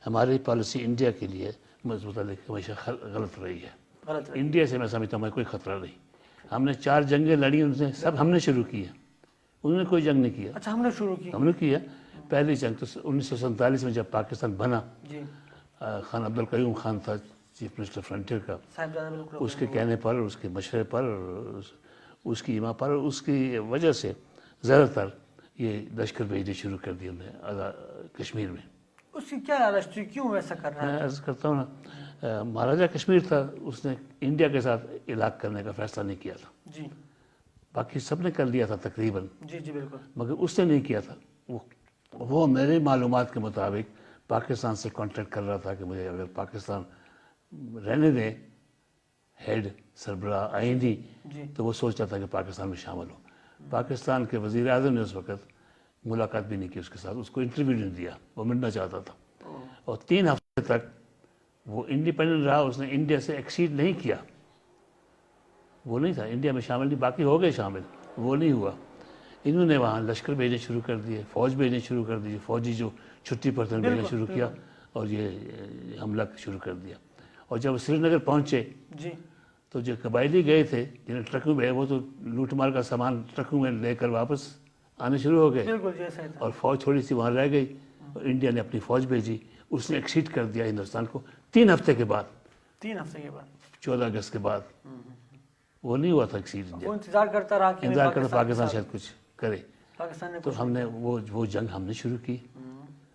ہماری policy India کے لیے متعلق ہمیشہ غلط رہی ہے. انڈیا سے میں سمجھتا ہوں کوئی خطرہ نہیں. ہم نے 4 جنگیں لڑی، ان سے سب ہم نے شروع کی ہیں، انہوں نے کوئی جنگ نہیں کیا. اچھا، ہم نے شروع کی. ہم نے کیا. پہلی جنگ تو 1947 میں جب پاکستان بنا، خان عبدالقیوم خان تھا چیف منسٹر فرنٹیئر کا، اس کے کہنے پر، اس کے مشورے پر، اس کی ایما پر، اس کی وجہ سے زیادہ تر یہ لشکر بھیجنے شروع کر دیے انہوں نے کشمیر میں. اس کی کیا روش تھی، کیوں ایسا کر رہا ہے؟ میں عرض کرتا ہوں نا، مہاراجہ کشمیر تھا، اس نے انڈیا کے ساتھ علاقہ کرنے کا فیصلہ نہیں کیا تھا. جی. باقی سب نے کر لیا تھا تقریباً. جی جی بالکل. مگر اس نے نہیں کیا تھا. وہ میری معلومات کے مطابق پاکستان سے کانٹیکٹ کر رہا تھا کہ مجھے اگر پاکستان رہنے دیں ہیڈ سربراہ آئینی، تو وہ سوچتا تھا کہ پاکستان میں شامل ہو. پاکستان کے وزیر اعظم نے اس وقت ملاقات بھی نہیں کی اس کے ساتھ، اس کو انٹرویو نہیں دیا. وہ ملنا چاہتا تھا، اور 3 ہفتے تک وہ انڈیپینڈنٹ رہا. اس نے انڈیا سے ایکسیڈ نہیں کیا. وہ نہیں تھا انڈیا میں شامل، نہیں، باقی ہو گئے شامل، وہ نہیں ہوا. انہوں نے وہاں لشکر بھیجنے شروع کر دیے، فوج بھیجنے شروع کر دی. فوجی جو چھٹی پر تھے بھیجنا شروع کیا، اور یہ حملہ شروع کر دیا. اور جب سری نگر پہنچے تو جو قبائلی گئے تھے جنہیں ٹرکوں میں، وہ تو لوٹ مار کا سامان ٹرکوں میں لے کر واپس آنے شروع ہو گئے، اور فوج تھوڑی سی وہاں رہ گئی. اور انڈیا نے اپنی فوج بھیجی، اس نے ایکسیڈ کر دیا ہندوستان کو 3 ہفتے کے بعد. 3 ہفتے کے بعد 14 اگست کے بعد وہ نہیں ہوا تھا ایکسیڈ. وہ انتظار کرتا رہا کہ پاکستان شاید کچھ کرے. پاکستان نے تو ہم نے وہ جنگ ہم نے شروع کی،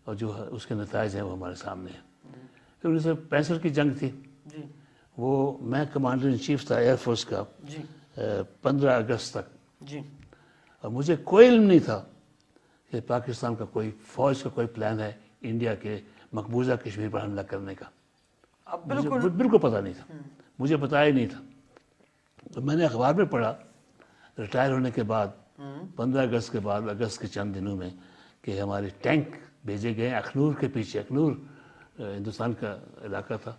اور جو اس کے نتائج ہیں وہ ہمارے سامنے ہیں. پھر 1965 کی جنگ تھی. وہ میں کمانڈر ان چیف تھا ایئر فورس کا 15 اگست تک، اور مجھے کوئی علم نہیں تھا کہ پاکستان کا کوئی فوج کا کوئی پلان ہے انڈیا کے مقبوضہ کشمیر پر حملہ کرنے کا. بالکل پتہ نہیں تھا، مجھے بتایا ہی نہیں تھا. تو میں نے اخبار میں پڑھا ریٹائر ہونے کے بعد 15 اگست کے بعد، اگست کے چند دنوں میں، کہ ہمارے ٹینک بھیجے گئے اخنور کے پیچھے. اخنور ہندوستان کا علاقہ تھا،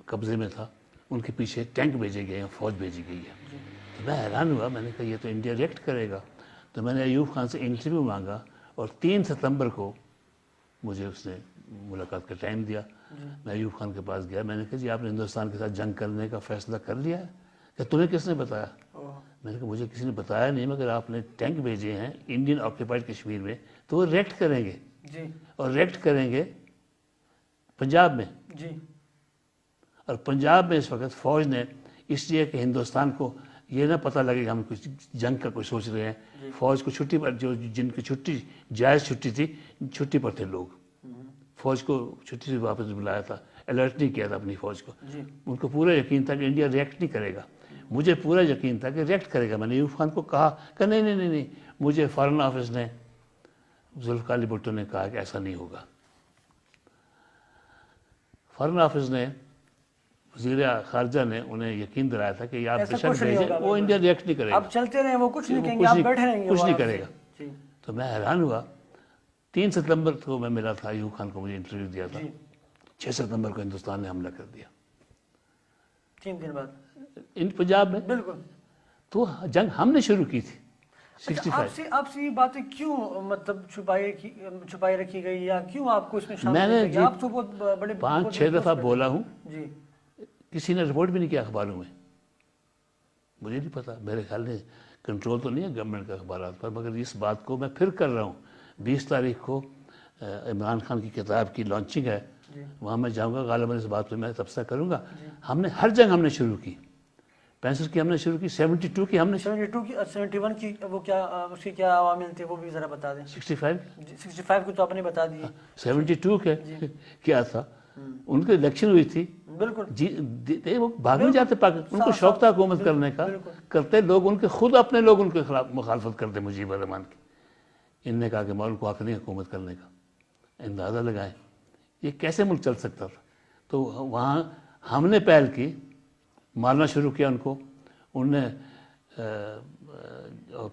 قبضے میں تھا، ان کے پیچھے ٹینک بھیجے گئے ہیں، فوج بھیجی گئی ہے. تو میں حیران ہوا. میں نے کہا یہ تو انڈیا ریئیکٹ کرے گا. تو میں نے ایوب خان سے انٹرویو مانگا، اور 3 ستمبر کو مجھے اس نے ملاقات کا ٹائم دیا. میں ایوب خان کے پاس گیا. میں نے کہا جی آپ نے ہندوستان کے ساتھ جنگ کرنے کا فیصلہ کر لیا ہے؟ کہ تمہیں کس نے بتایا؟ میں نے کہا مجھے کسی نے بتایا نہیں، مگر آپ نے ٹینک بھیجے ہیں انڈین آکوپائڈ کشمیر میں، تو وہ ریئیکٹ کریں گے، اور ریئیکٹ کریں گے پنجاب میں. اور پنجاب میں اس وقت فوج نے، اس لیے کہ ہندوستان کو یہ نہ پتہ لگے کہ ہم کچھ جنگ کا کوئی سوچ رہے ہیں، فوج کو چھٹی پر، جو جن کی چھٹی جائز چھٹی تھی، چھٹی پر تھے لوگ، فوج کو چھٹی سے واپس بلایا تھا، الرٹ نہیں کیا تھا اپنی فوج کو. ان کو پورا یقین تھا کہ انڈیا ریئیکٹ نہیں کرے گا. مجھے پورا یقین تھا کہ ریئیکٹ کرے گا. میں نے ایوب خان کو کہا کہ نہیں، مجھے فارن آفس نے، ذوالفقار علی بھٹو نے کہا کہ ایسا نہیں ہوگا. فارن آفس نے، وزیر خارجہ نے انہیں یقین دلایا تھا کہ آپ بے شک بھیجیں، وہ انڈیا ریئیکٹ نہیں کرے گا. آپ چلتے رہیں، وہ کچھ نہیں کہیں گے، آپ بیٹھے رہیں گے، کچھ نہیں کرے گا. تو میں حیران ہوا. 3 ستمبر کو میں ملا تھا ایوب خان کو، مجھے انٹرویو دیا تھا. 6 ستمبر کو ہندوستان نے حملہ کر دیا. 3 دن بعد پنجاب میں. بالکل. تو جنگ ہم نے شروع کی تھی. آپ سے یہ باتیں کیوں مطلب چھپائی رکھی گئی، یا کیوں آپ کو اس میں شامل کیا گیا؟ آپ تو بہت بڑے 5-6 دفعہ بولا ہوں، کسی نے رپورٹ بھی نہیں کیا اخباروں میں. مجھے نہیں پتا، میرے خیال میں کنٹرول تو نہیں ہے گورنمنٹ کا اخبارات پر. مگر اس بات کو میں پھر کر رہا ہوں. 20 تاریخ کو عمران خان کی کتاب کی لانچنگ ہے، وہاں میں جاؤں گا. غالباً اس بات پہ میں تبصرہ کروں گا. ہم نے ہر جنگ ہم نے شروع کی. 65 کی ہم نے شروع کی، 72 کی ہم نے، 72 کی، 71 کی وہ کیا، اس کے کیا عوامل تھے وہ بھی ذرا بتا دیں. 65 کو تو آپ نے بتا دیا. 72 کے کیا تھا، ان کی الیکشن ہوئی تھی. بالکل. جی وہ بھاگ نہیں جاتے پاکستان، ان کو شوق تھا حکومت کرنے کا. کرتے لوگ ان کے خود اپنے لوگ ان کے خلاف مخالفت کرتے مجیب الرحمان کی. ان نے کہا کہ ملک کو حق نہیں حکومت کرنے کا. اندازہ لگائیں یہ کیسے ملک چل سکتا تھا. تو وہاں ہم نے پہل کی، مارنا شروع کیا ان کو. انہوں نے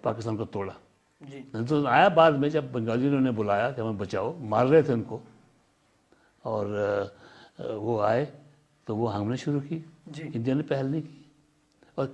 پاکستان کو توڑا. تو آیا بعد میں جب بنگالیوں نے بلایا کہ ہمیں بچاؤ، مار رہے تھے ان کو، اور وہ آئے تو وہ ہم نے شروع کی. انڈیا نے پہل نہیں کی. اور